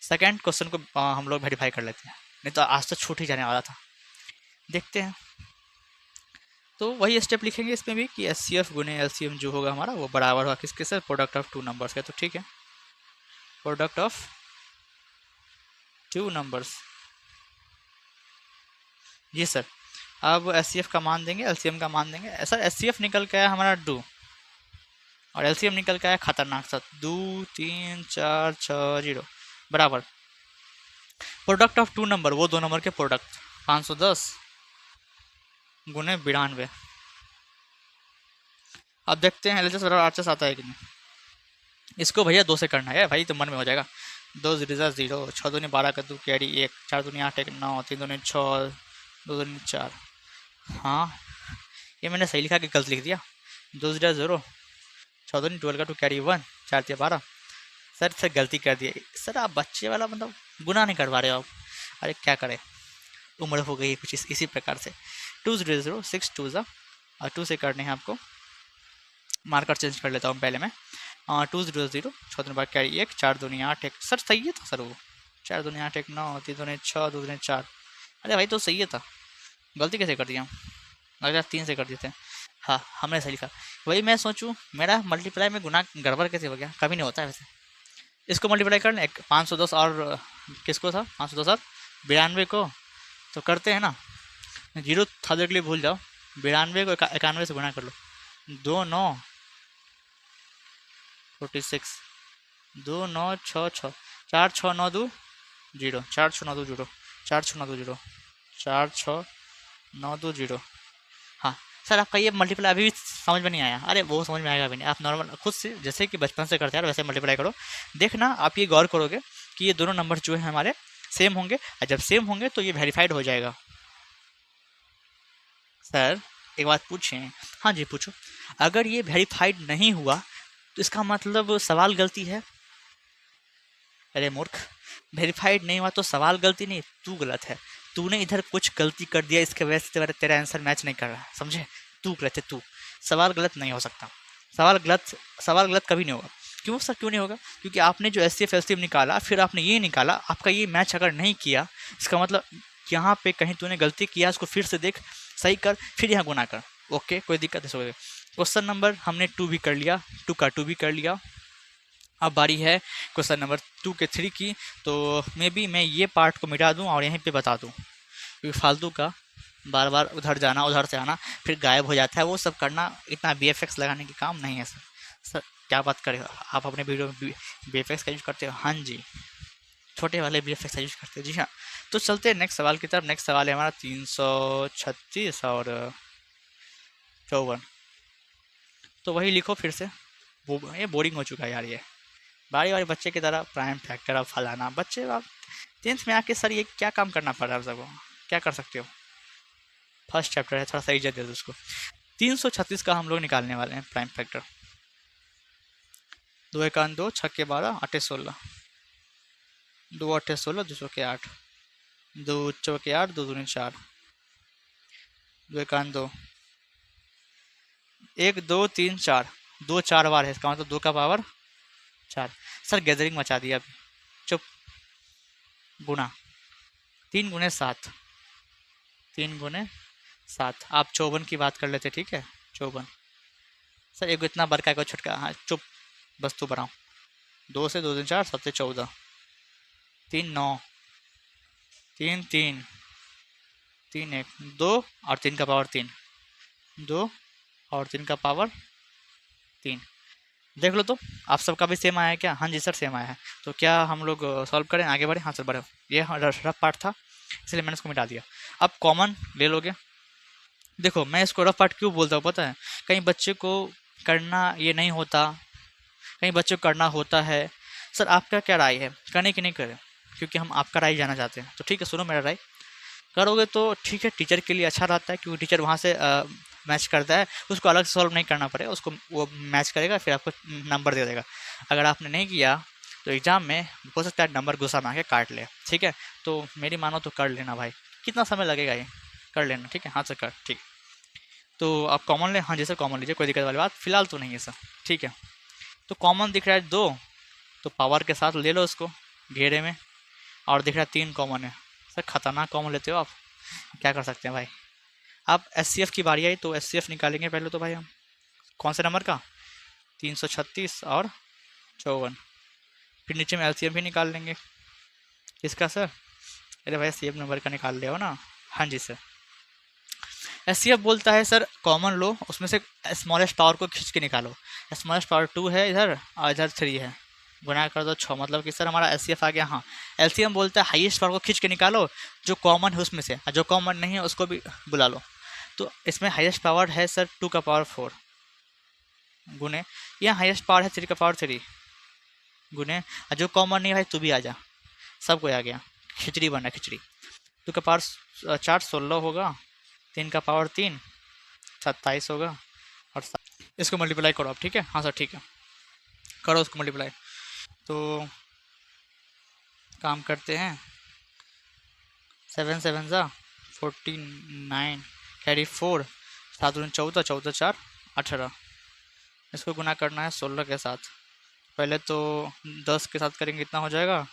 सेकेंड क्वेश्चन को हम लोग वेरीफाई कर लेते हैं, नहीं तो आज तो छूट ही जाने वाला था। देखते हैं, तो वही स्टेप लिखेंगे इसमें भी कि एस सी एफ गुने एल सी एम जो होगा हमारा वो बराबर होगा किसके सर? प्रोडक्ट ऑफ 2 नंबर्स का। तो ठीक है, प्रोडक्ट ऑफ 2 नंबर्स, जी सर। अब एस सी एफ का मान देंगे, एल सी एम का मान देंगे। सर एस सी एफ निकल के आया हमारा 2 और एल सी एम निकल के आया खतरनाक सा 2 3 4 6 0 बराबर प्रोडक्ट ऑफ 2 नंबर, वो 2 नंबर के प्रोडक्ट 510 गुने 92। अब देखते हैं एल एच एस बराबर आर एच एस आता है कि नहीं। इसको भैया 2 से करना है भाई, तो मन में हो जाएगा। 2 जीरो 0, 6 दूनी 12 का 2 कैरी 1, 4 दूनी 8 1 9, 3 दूनी 6 2 दूनी 4। हाँ ये मैंने सही लिखा कि गलत लिख दिया? 2 जीरो 0, 6 दूनी 12 का 2 कैरी 1, 4 3 12। सर गलती कर दी सर, आप बच्चे वाला मतलब गुना नहीं करवा रहे हो आप। अरे क्या करें, उम्र हो गई है कुछ इसी प्रकार से। 2 जीरो 0 6 2 ज़ा और 2 से करने हैं आपको, मार्कर चेंज कर लेता हूँ पहले मैं। 2 जीरो 0 6 दूनी 12 कैरी 1, 4 दूनी 8 1। सर सही है था सर वो, 4 दूनी 8 1 9, 3 दूनी 6 2 दूनी 4। अरे भाई तो सही है था, गलती कैसे कर दिया हम? अगर 3 से कर देते हैं। हाँ हमने सही लिखा। वही मैं सोचूं मेरा मल्टीप्लाई में गुना गड़बड़ कैसे हो गया, कभी नहीं होता है वैसे। इसको मल्टीप्लाई कर लें 510 और किसको था 510 और 92 को, तो करते हैं ना। जीरो था के लिए भूल जाओ, 92 को 91 से गुना कर लो। 2 9 46, 2 9 6 6, 4 6 9 2 जीरो, 4 6 9 2 जीरो, 4 6 9 2 जीरो, 4 6 9 2 जीरो। हाँ सर, आपका ये मल्टीप्लाई अभी भी समझ में नहीं आया। अरे वो समझ में आएगा अभी नहीं, आप नॉर्मल खुद से जैसे कि बचपन से करते हैं वैसे मल्टीप्लाई करो। देखना आप ये गौर करोगे कि ये दोनों नंबर जो है हमारे सेम होंगे, और जब सेम होंगे तो ये वेरीफाइड हो जाएगा। सर एक बात पूछें? हाँ जी पूछो। अगर ये वेरीफाइड नहीं हुआ तो इसका मतलब सवाल गलती है। अरे मूर्ख, वेरीफाइड नहीं हुआ तो सवाल गलती नहीं, तू गलत है। तूने इधर कुछ गलती कर दिया, इसके वजह से तेरा आंसर मैच नहीं कर रहा, समझे? तू गलत है तू। सवाल गलत नहीं हो सकता। सवाल गलत कभी नहीं होगा। क्यों सर, क्यों नहीं होगा? क्योंकि आपने जो एस सी एफ निकाला, फिर आपने ये निकाला, आपका ये मैच अगर नहीं किया, इसका मतलब यहाँ पे कहीं तूने गलती किया, उसको फिर से देख, सही कर, फिर यहाँ गुना कर। ओके, कोई दिक्कत नहीं। क्वेश्चन नंबर हमने 2 भी कर लिया, 2 का 2 भी कर लिया। अब बारी है क्वेश्चन नंबर 2 के 3 की। तो मे बी मैं ये पार्ट को मिटा दूं और यहीं पे बता दूं, क्योंकि फालतू का बार बार उधर जाना उधर से आना फिर गायब हो जाता है, वो सब करना इतना BFX लगाने के काम नहीं है सर। सर क्या बात करें, आप अपने वीडियो में BFX का यूज करते हो? हाँ जी, छोटे वाले BFX का यूज करते हैं जी हाँ। तो चलते हैं नेक्स्ट सवाल की तरफ। नेक्स्ट सवाल है हमारा 336 और 54। तो वही लिखो फिर से। ये बोरिंग हो चुका है यार, ये बारी बारी बच्चे की तरह प्राइम फैक्टर अब फलाना। बच्चे आप 10th में आके सर ये क्या काम करना पड़ रहा है आप सबको, क्या कर सकते हो? फर्स्ट चैप्टर है, थोड़ा सा इज्जत दे दो उसको। 336 का हम लोग निकालने वाले हैं प्राइम फैक्टर। 2 एकान 2, 6 12, 8 16, 2 8 16, 2 के 8, 2 के 8, 2 दूनी 4, 2 एकान 2, 1 2 3 4, 2 4 बार है, इसका मतलब 2 का पावर 4। सर गैदरिंग मचा दिया अभी, चुप। गुना 3 गुने 7, 3 गुने 7। आप 54 की बात कर लेते, ठीक है 54। सर एक इतना बड़का को छुटका, हाँ चुप, बस तू बनाओ। 2 से 2 दिन 4, 7 से 14, 3 9, 3 3, 3 1, 2 और 3 का पावर 3, 2 और 3 का पावर 3। देख लो तो आप सबका भी सेम आया है क्या? हाँ जी सर सेम आया है। तो क्या हम लोग सॉल्व करें, आगे बढ़े? हाँ सर बढ़े। ये रफ पार्ट था इसलिए मैंने इसको मिटा दिया। अब कॉमन ले लोगे। देखो मैं इसको रफ पार्ट क्यों बोलता हूँ पता है? कहीं बच्चे को करना ये नहीं होता, कहीं बच्चे को करना होता है। सर आपका क्या राय है, करें कि नहीं करें? क्योंकि हम आपका राय जानना चाहते हैं। तो ठीक है सुनो मेरा राय, करोगे तो ठीक है, टीचर के लिए अच्छा रहता है, क्योंकि टीचर वहाँ से मैच करता है, उसको अलग से सॉल्व नहीं करना पड़ेगा, उसको वो मैच करेगा फिर आपको नंबर दे देगा। अगर आपने नहीं किया तो एग्ज़ाम में हो सकता है नंबर गुस्सा में आके काट ले, ठीक है? तो मेरी मानो तो कर लेना भाई, कितना समय लगेगा ये, कर लेना ठीक है। हाँ सर कर, ठीक। तो आप कॉमन ले, हाँ जी सर कॉमन लीजिए, कोई दिक्कत वाली बात फिलहाल तो नहीं है सर, ठीक है। तो कॉमन दिख रहा है 2, तो पावर के साथ ले लो उसको घेरे में, और दिख रहा है 3 कॉमन है। सर खतरनाक कॉमन लेते हो आप, क्या कर सकते हैं भाई। अब SCF की बारी आई तो SCF निकालेंगे पहले तो भाई हम, कौन से नंबर का? 336 और 54। फिर नीचे में LCM भी निकाल लेंगे। किसका सर? अरे भाई सेम नंबर का निकाल ले हो ना। हाँ जी सर। SCF बोलता है सर कॉमन लो, उसमें से स्मॉलेस्ट पावर को खींच के निकालो। स्मॉलेस्ट पावर 2 है इधर और इधर 3 है, गुना कर दो 6, मतलब कि सर हमारा SCF आ गया। हाँ LCM बोलता है हाईएस्ट पावर को खींच के निकालो, जो कॉमन है उसमें से, और जो कॉमन नहीं है उसको भी बुला लो। तो इसमें हाईएस्ट पावर है सर 2 का पावर 4, गुने यहाँ हाईएस्ट पावर है 3 का पावर 3, गुने और जो कॉमन नहीं है भाई तू भी आ जा, सबको आ गया, खिचड़ी बना खिचड़ी। 2 का पावर 4 16 होगा, 3 का पावर 3 27 होगा, और इसको मल्टीप्लाई करो आप, ठीक है? हाँ सर ठीक है, करो उसको मल्टीप्लाई। तो काम करते हैं, 7 7 ज़ा 49, कैरी 4, 7 दूनी 14, 14 4 18। इसको गुना करना है 16 के साथ। पहले तो 10 के साथ करेंगे इतना हो जाएगा,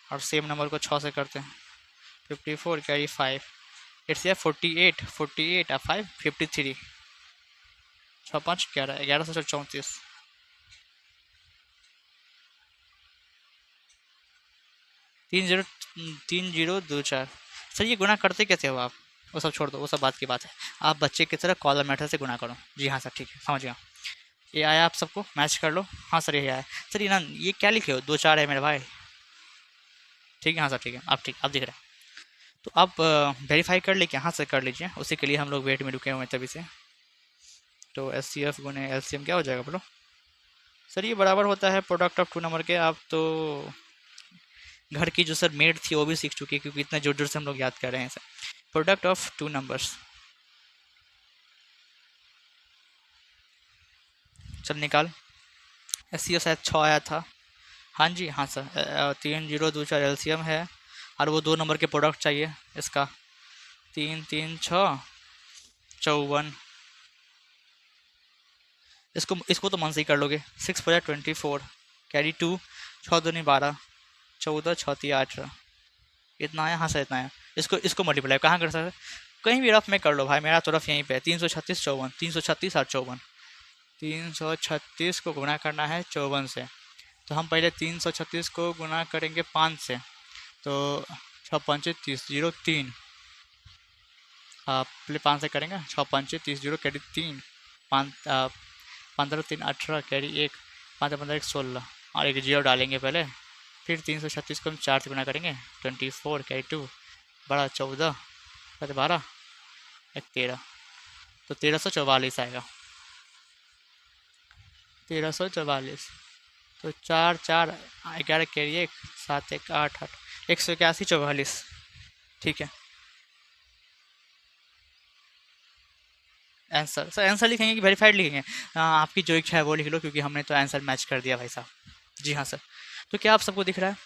और सेम नंबर को 6 से करते हैं। 54 कैरी 5, इट्स या 48 48 और 5 53, 6 5 11 11 से 34। 30 सर ये गुना करते कैसे हो आप? वो सब छोड़ दो, वो सब बात की बात है। आप बच्चे की तरह कॉलम मेथड से गुना करो। जी हाँ सर, ठीक है, समझ गया। ये आया आप सबको, मैच कर लो। हाँ सर ये आया। सर ये ना, ये क्या लिखे हो? 2 4 है मेरे भाई। ठीक है, हाँ सर ठीक है, आप दिख रहे हैं। तो आप वेरीफाई कर लीजिए। हाँ सर कर लीजिए, उसी के लिए हम लोग वेट में रुके हुए हैं तभी से। तो एस सी एफ गुने एल सी एम क्या हो जाएगा बोलो? सर ये बराबर होता है प्रोडक्ट ऑफ 2 नंबर के। आप तो घर की जो सर मेड थी वो भी सीख चुकी है, क्योंकि इतना जोर जोर से हम लोग याद कर रहे हैं सर। प्रोडक्ट ऑफ 2 नंबर्स, चल निकाल। एस सी शायद 6 आया था। हाँ जी हाँ सर, 30 2 4 एलसीएम है, और वो 2 नंबर के प्रोडक्ट चाहिए इसका। 3 3 6 54। इसको इसको तो मन से ही कर लोगे। 6 × 24 कैरी 2, 6 2 12, 14 6 3 18। इतना आया? हाँ सर इतना आया। इसको इसको मल्टीप्लाई कहाँ कर सकते? कहीं भी रफ में कर लो भाई, मेरा तो रफ यहीं पे है। 336 54, 336 और 54। 336 को गुना करना है 54 से। तो हम पहले 336 को गुना करेंगे 5 से। तो 6 5 30 03। आप पहले 5 से करेंगे। 6 5 30 0 कैरी 3, 15 3 18 कैरी 1, 5 15 1 16, और एक जीरो डालेंगे पहले। फिर 336 को हम 4 से गुना करेंगे। 24 कैरी 2, बड़ा 14, 12, एक 13। तो 1344 आएगा। 1344। तो 4 4 11 कैरी 1, 7 1 8 8, 181 44। ठीक है, आंसर सर आंसर लिखेंगे कि वेरीफाइड लिखेंगे? आपकी जो इच्छा है वो लिख लो, क्योंकि हमने तो आंसर मैच कर दिया भाई साहब। जी हाँ सर। तो क्या आप सबको दिख रहा है?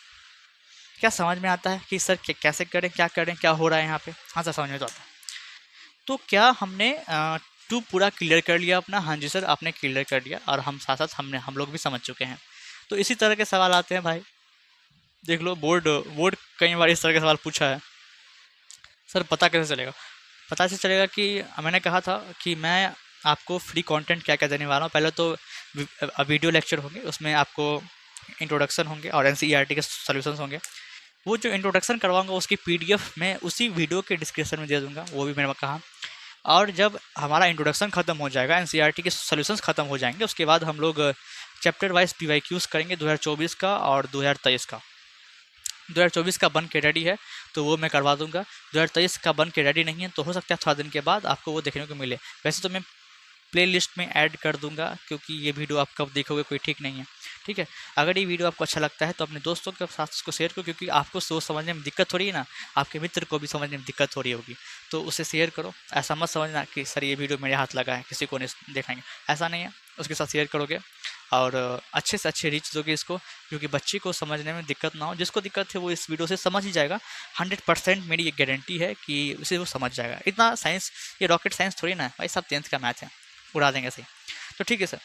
क्या समझ में आता है कि सर कैसे करें, क्या करें, क्या हो रहा है यहाँ पे? हाँ सर समझ में तो आता है। तो क्या हमने टू पूरा क्लियर कर लिया अपना? हाँ जी सर आपने क्लियर कर लिया, और हम साथ साथ हम लोग भी समझ चुके हैं। तो इसी तरह के सवाल आते हैं भाई। देख लो बोर्ड बोर्ड कई बार इस तरह के सवाल पूछा है। सर पता कैसे चलेगा? पता ऐसे चलेगा कि मैंने कहा था कि मैं आपको फ्री कंटेंट क्या क्या देने वाला हूँ। पहले तो वीडियो लेक्चर होंगे, उसमें आपको इंट्रोडक्शन होंगे और एनसीईआरटी के सॉल्यूशंस होंगे। वो जो इंट्रोडक्शन करवाऊंगा उसकी पीडीएफ मैं उसी वीडियो के डिस्क्रिप्शन में दे दूंगा, वो भी मैंने कहा। और जब हमारा इंट्रोडक्शन खत्म हो जाएगा, एनसीईआरटी के सॉल्यूशंस खत्म हो जाएंगे, उसके बाद हम लोग चैप्टर वाइज पीवाईक्यूज करेंगे 2024 का और 2023 का। 2024 का बन के रेडी है तो वो मैं करवा दूंगा। 2023 का बन के रेडी नहीं है तो हो सकता है थोड़ा दिन के बाद आपको वो देखने को मिले। वैसे तो मैं प्लेलिस्ट में ऐड कर दूंगा, क्योंकि ये वीडियो आप कब देखोगे कोई ठीक नहीं है। ठीक है, अगर ये वीडियो आपको अच्छा लगता है तो अपने दोस्तों के साथ उसको शेयर करो, क्योंकि आपको सोच समझने में दिक्कत हो रही है ना, आपके मित्र को भी समझने में दिक्कत हो रही होगी। तो उसे शेयर करो। ऐसा मत समझना कि सर ये वीडियो मेरे हाथ लगा है, किसी को नहीं देखाएंगे, ऐसा नहीं है। उसके साथ शेयर करोगे और अच्छे से अच्छे रीच दोगे इसको, क्योंकि बच्चे को समझने में दिक्कत ना हो। जिसको दिक्कत है वो इस वीडियो से समझ ही जाएगा। 100% मेरी ये गारंटी है कि उसे वो समझ जाएगा। इतना साइंस, ये रॉकेट साइंस थोड़ी ना है भाई, सब 10th का मैथ है, उड़ा देंगे सही। तो ठीक है सर,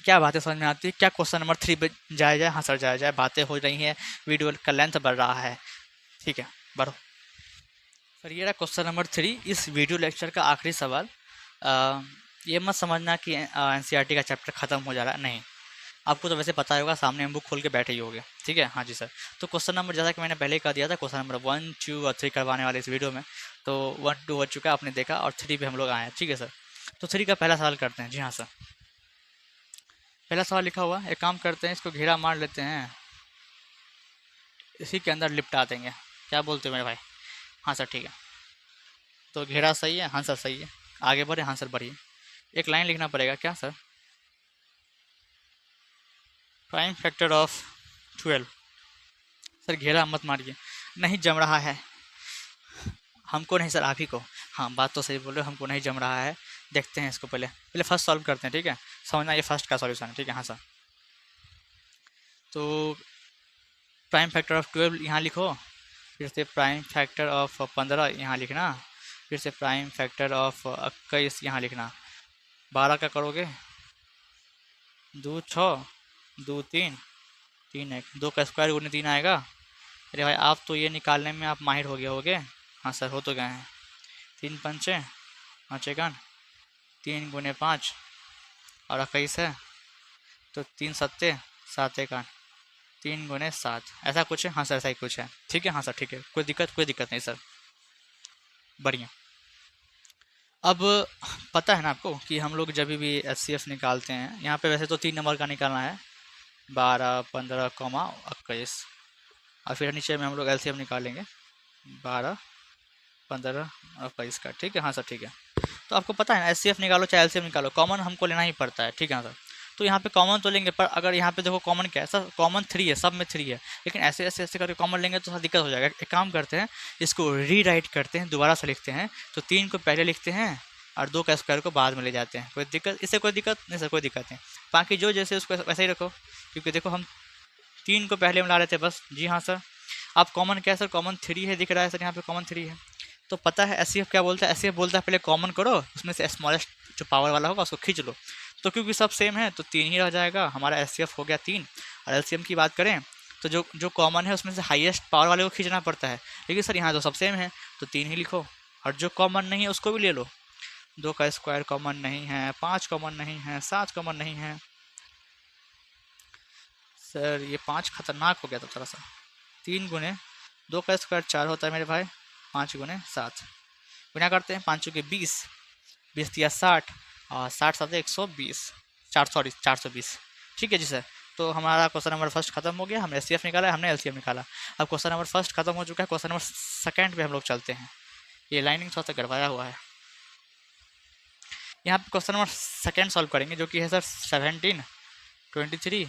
क्या बातें समझ में आती है? क्या क्वेश्चन नंबर 3 पे जाया जाए? हाँ सर जाया जाए, बातें हो रही हैं, वीडियो का लेंथ बढ़ रहा है। ठीक है, बढ़ो सर। ये रहा क्वेश्चन नंबर 3, इस वीडियो लेक्चर का आखिरी सवाल। अ, ये मत समझना कि एनसीईआरटी का चैप्टर खत्म हो जा रहा है, नहीं। आपको तो वैसे पता ही होगा, सामने हम बुक खोल के बैठे ही होगे। ठीक है, हाँ जी सर। तो क्वेश्चन नंबर, जैसा कि मैंने पहले ही कहा दिया था, क्वेश्चन नंबर 1 2 और 3 करवाने वाले इस वीडियो में। तो 1 2 हो चुका, आपने देखा, और 3 पे हम लोग आए हैं। ठीक है सर, तो 3 का पहला सवाल करते हैं। जी हाँ सर, पहला सवाल लिखा हुआ, एक काम करते हैं, इसको घेरा मार लेते हैं, इसी के अंदर लिपटा देंगे। क्या बोलते हो मेरे भाई? हाँ सर ठीक है। तो घेरा सही है? हाँ सर सही है। आगे बढ़े? हाँ सर बढ़िए। एक लाइन लिखना पड़ेगा क्या sir? Prime factor of 12। Sir घेरा मत मारिए, नहीं जम रहा है। हमको नहीं सर, आप ही को। हाँ बात तो सही बोल रहे हो, हमको नहीं जम रहा है। देखते हैं इसको, पहले पहले फर्स्ट सॉल्व करते हैं। ठीक है, समझना ये फर्स्ट का सॉल्यूशन है। ठीक है हाँ सर। तो प्राइम फैक्टर ऑफ 12 यहाँ लिखो, फिर से प्राइम फैक्टर ऑफ 15 यहाँ लिखना, फिर से प्राइम फैक्टर ऑफ 21 यहाँ लिखना। 12 का करोगे, 2 6 2 3 3 1, 2 का स्क्वायर गुने 3 आएगा। अरे भाई आप तो ये निकालने में आप माहिर हो गए होगे। हाँ सर हो तो गए हैं। 3 पंचे 5 एकान, 3 गुने 5 और 21 है, तो 3 सत्ते 7 एकान। 3 × 7 ऐसा कुछ है। हाँ सर ऐसा ही कुछ है। ठीक है, हाँ सर ठीक है, कोई दिक्कत नहीं सर, बढ़िया। अब पता है ना आपको कि हम लोग जब भी HCF निकालते हैं, यहाँ पे वैसे तो 3 नंबर का निकालना है, 12, 15, 21, और फिर नीचे में हम लोग LCM निकालेंगे 12, 15 और 21 का। ठीक है, हाँ सर ठीक है। तो आपको पता है ना, HCF निकालो चाहे LCM निकालो, कॉमन हमको लेना ही पड़ता है। ठीक है हाँ सर। तो यहाँ पे कॉमन तो लेंगे, पर अगर यहाँ पे देखो कॉमन क्या है सर, कॉमन 3 है, सब में 3 है, लेकिन ऐसे ऐसे ऐसे करके कॉमन लेंगे तो थोड़ा दिक्कत हो जाएगा। एक काम करते हैं, इसको रीराइट करते हैं, दोबारा से लिखते हैं। तो 3 को पहले लिखते हैं और 2 का स्क्वायर को बाद में ले जाते हैं। कोई दिक्कत, इससे कोई दिक्कत नहीं सर, कोई दिक्कत नहीं। बाकी जो जैसे उसको वैसे ही रखो, क्योंकि देखो हम 3 को पहले में ला रहे थे बस। जी हाँ सर। आप कॉमन क्या है सर, कॉमन 3 है, दिख रहा है सर यहाँ पे कॉमन 3 है। तो पता है HCF क्या बोलता है, HCF बोलता है पहले कॉमन करो, उसमें से स्मॉलेस्ट जो पावर वाला होगा उसको खींच लो। तो क्योंकि सब सेम है तो 3 ही रह जाएगा, हमारा HCF हो गया 3। और LCM की बात करें तो जो जो कॉमन है उसमें से हाईएस्ट पावर वाले को खींचना पड़ता है, लेकिन सर यहाँ तो सब सेम है तो 3 ही लिखो। और जो कॉमन नहीं है उसको भी ले लो। 2 का स्क्वायर कॉमन नहीं है, 5 कॉमन नहीं है, 7 कॉमन नहीं है। सर ये 5 खतरनाक हो गया था थोड़ा सा। 3 गुने 2 का स्क्वायर 4 होता है मेरे भाई, 5 गुने 7 गुना करते हैं, 5 के 20, 20 दिया 60, और 60 7 120, 420। ठीक है जी सर। तो हमारा क्वेश्चन नंबर फर्स्ट खत्म हो गया, हमने HCF निकाला, हमने LCM निकाला। अब क्वेश्चन नंबर फर्स्ट खत्म हो चुका है, क्वेश्चन नंबर सेकंड पे हम लोग चलते हैं। ये लाइनिंग थोड़ा सा गड़बड़ाया हुआ है। यहाँ पे क्वेश्चन नंबर सेकंड सॉल्व करेंगे, जो कि है सर 17, 23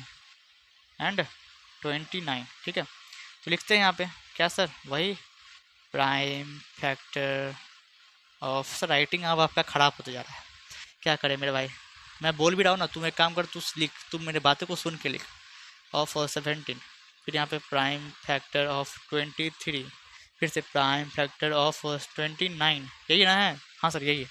एंड 29। ठीक है, तो लिखते हैं यहाँ पे क्या सर, वही prime factor of. Sir writing अब आपका ख़राब होते जा रहा है, क्या करें मेरे भाई। मैं बोल भी रहा हूँ ना, तुम एक काम कर, तू लिख, तुम मेरे बातें को सुन के लिख। ऑफ 17, फिर यहाँ पे प्राइम फैक्टर ऑफ 23, फिर से प्राइम फैक्टर ऑफ 29, यही ना है। हाँ सर यही है।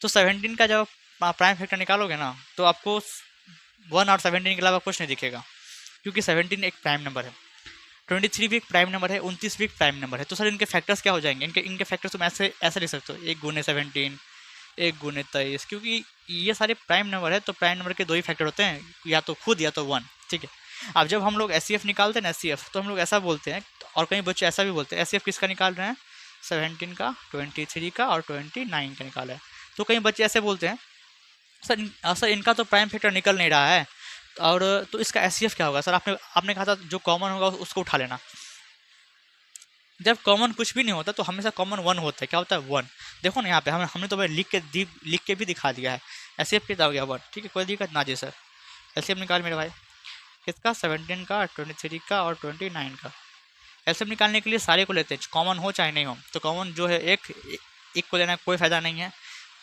तो 17 का जब प्राइम फैक्टर निकालोगे ना तो आपको 1 और 17 के अलावा कुछ नहीं दिखेगा, क्योंकि 17 एक प्राइम नंबर है, 23 भी एक प्राइम नंबर है, 29 भी एक प्राइम नंबर है। तो सर इनके फैक्टर्स क्या हो जाएंगे, इनके फैक्टर्स तुम ऐसे ऐसे लिख सकते हो, 1 गुने 17, 1 गुने 23, क्योंकि ये सारे प्राइम नंबर है। तो प्राइम नंबर के 2 ही फैक्टर होते हैं, या तो खुद या तो 1। ठीक है। अब जब हम लोग HCF निकालते हैं ना, HCF, तो हम लोग ऐसा बोलते हैं, और कई बच्चे ऐसा भी बोलते हैं, HCF किसका निकाल रहे हैं, 17 का, 23 का और 29 का निकाला है। तो कई बच्चे ऐसे बोलते हैं सर इनका तो प्राइम फैक्टर निकल नहीं रहा है, और तो इसका HCF क्या होगा। सर आपने कहा था जो कॉमन होगा उसको उठा लेना। जब कॉमन कुछ भी नहीं होता तो हमेशा कॉमन 1 होता है। क्या होता है, 1। देखो ना यहाँ पे हमने तो भाई लिख के भी दिखा दिया है। HCF कितना हो गया, 1। ठीक है, कोई दिक्कत ना जी सर। LCM निकाल मेरे भाई, किसका, 17 का, 23 का और 29 का। LCM निकालने के लिए सारे को लेते हैं, कॉमन हो चाहे नहीं हो। तो कॉमन जो है एक को लेना कोई फ़ायदा नहीं है।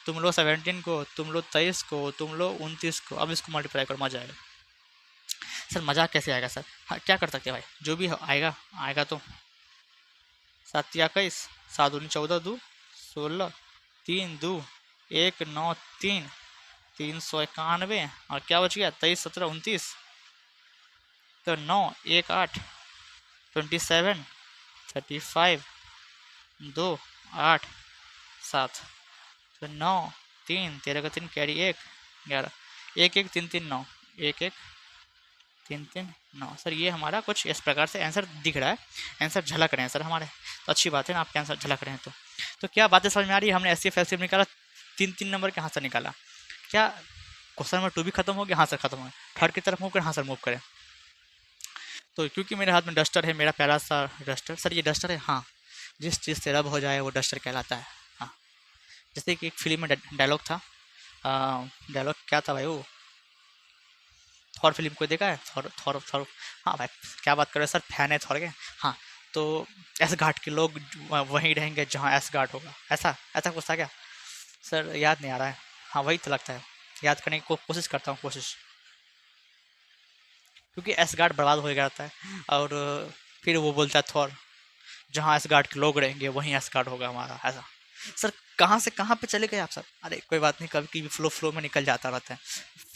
तुम लो 17 को, तुम लो 23 को, तुम लो 29 को, अब इसको मल्टीप्लाई करो, मजा आएगा। सर मज़ा कैसे आएगा सर, हाँ क्या कर सकते हैं भाई, जो भी आएगा तो 7 या 21, 7 दूनी 14, 2 16, 3 2 1 9 3, 391, और क्या बच गया, 23 17 29, तो 9 1 8, 27, 35, 2 8 7, तो 9 3 13 का 3 कैरी 1 11, 1 1 3 3 9, 1 1 3 3 9। सर ये हमारा कुछ इस प्रकार से आंसर दिख रहा है, आंसर झलक रहे हैं सर हमारे। तो अच्छी बात है ना, आपके आंसर झलक रहे हैं। तो क्या बातें समझ में आ रही है। हमने HCF LCM निकाला, 3 नंबर के, हाँ सर निकाला। क्या क्वेश्चन नंबर 2 भी खत्म हो गया, हाँ सर खत्म हो गया। थर्ड की तरफ मूव करें, हाँ सर मूव करें। तो क्योंकि मेरे हाथ में डस्टर है, मेरा प्यारा सा डस्टर। सर ये डस्टर है, हाँ, जिस चीज़ से रब हो जाए वो डस्टर कहलाता है। हाँ, जैसे कि एक फिल्म में डायलॉग था, डायलॉग क्या था भाई, वो थॉर फिल्म को देखा है, थॉर। हाँ भाई क्या बात कर रहे हैं सर, फैन है थॉर के। हाँ, तो एस घाट के लोग वहीं रहेंगे जहाँ एस घाट होगा, ऐसा ऐसा कुछ था क्या सर, याद नहीं आ रहा है। हाँ वही तो लगता है, याद करने की कोशिश करता हूँ, कोशिश, क्योंकि एस घाट बर्बाद हो गया था। और फिर वो बोलता है थॉर, जहाँ एस घाट के लोग रहेंगे वहीं एस घाट होगा हमारा, ऐसा। सर कहाँ से कहाँ पे चले गए आप सर। अरे कोई बात नहीं, कभी कभी फ्लो में निकल जाता रहता है,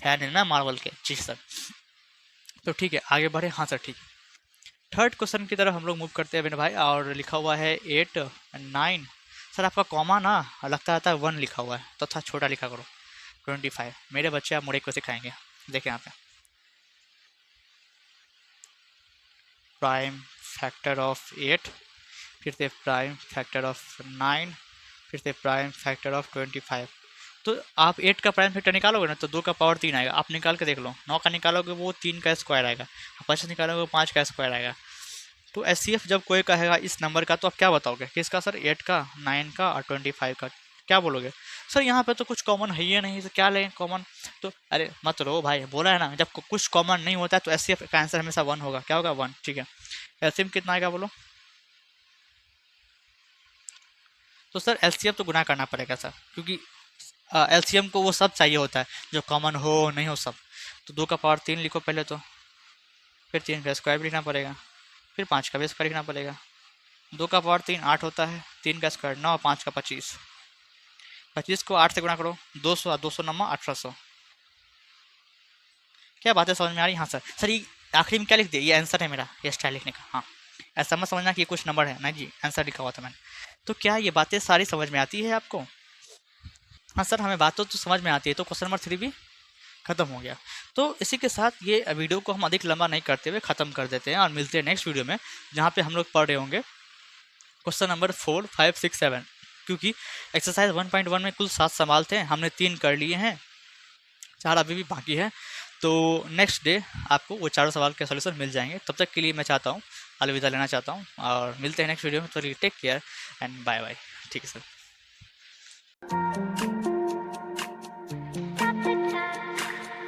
फैन है ना मार्वल के। जी सर, तो ठीक है आगे बढ़े। हाँ सर ठीक है, थर्ड क्वेश्चन की तरफ हम लोग मूव करते हैं मेरे भाई, और लिखा हुआ है 8 9। सर आपका कॉमा ना लगता था 1 लिखा हुआ है, तो था छोटा लिखा करो। 25 मेरे बच्चे आप मुड़े को सिखाएंगे, देखें यहाँ पे। प्राइम फैक्टर ऑफ 8, फिर से प्राइम फैक्टर ऑफ 9, फिर से प्राइम फैक्टर ऑफ 25। तो आप 8 का प्राइम फैक्टर निकालोगे ना तो 2 का पावर 3 आएगा। आप निकाल के देख लो, 9 का निकालोगे वो 3 का स्क्वायर आएगा, 5 निकालोगे 5 का स्क्वायर आएगा। तो एचसीएफ जब कोई कहेगा इस नंबर का तो आप क्या बताओगे, किसका सर? 8 का, 9 का और 25 का। क्या बोलोगे? सर यहाँ पे तो कुछ कॉमन है ही नहीं, तो क्या लें कॉमन? तो अरे मत रो भाई, बोला है ना, जब कुछ कॉमन नहीं होता है तो एचसीएफ का आंसर हमेशा 1 होगा। क्या होगा? 1। ठीक है, एलसीएम कितना आएगा बोलो? तो सर एलसीएम तो गुना करना पड़ेगा सर, क्योंकि एलसीएम को वो सब चाहिए होता है जो कॉमन हो नहीं हो सब। तो 2 का पावर 3 लिखो पहले, तो फिर 3 का स्क्वायर भी लिखना पड़ेगा, फिर 5 का भी स्क्वायर लिखना पड़ेगा। 2 का पावर 3 8 होता है, 3 का स्क्वायर 9, 5 का 25। 25 को 8 से गुणा करो, 200 और 200 9 1800। क्या बात है, समझ में आ रही? हाँ सर। सर ये आखिरी में क्या लिख दिया? ये आंसर है मेरा, ये स्टाइल लिखने का। हाँ, ऐसा मत समझना कि ये कुछ नंबर है, नहीं जी, आंसर लिखा हुआ था मैंने। तो क्या ये बातें सारी समझ में आती है आपको? हाँ सर, हमें बातों तो समझ में आती है। तो क्वेश्चन नंबर 3 भी खत्म हो गया। तो इसी के साथ ये वीडियो को हम अधिक लंबा नहीं करते हुए ख़त्म कर देते हैं और मिलते हैं नेक्स्ट वीडियो में, जहाँ पे हम लोग पढ़ रहे होंगे क्वेश्चन नंबर 4 5 6 7। क्योंकि एक्सरसाइज 1.1 में कुल 7 सवाल थे, हमने 3 कर लिए हैं, 4 अभी भी बाकी है। तो नेक्स्ट डे आपको वो चारों सवाल के सोल्यूशन मिल जाएंगे। तब तक के लिए मैं चाहता हूँ अलविदा लेना चाहता हूँ, और मिलते हैं नेक्स्ट वीडियो में। तो take care and bye bye. ठीक है सर।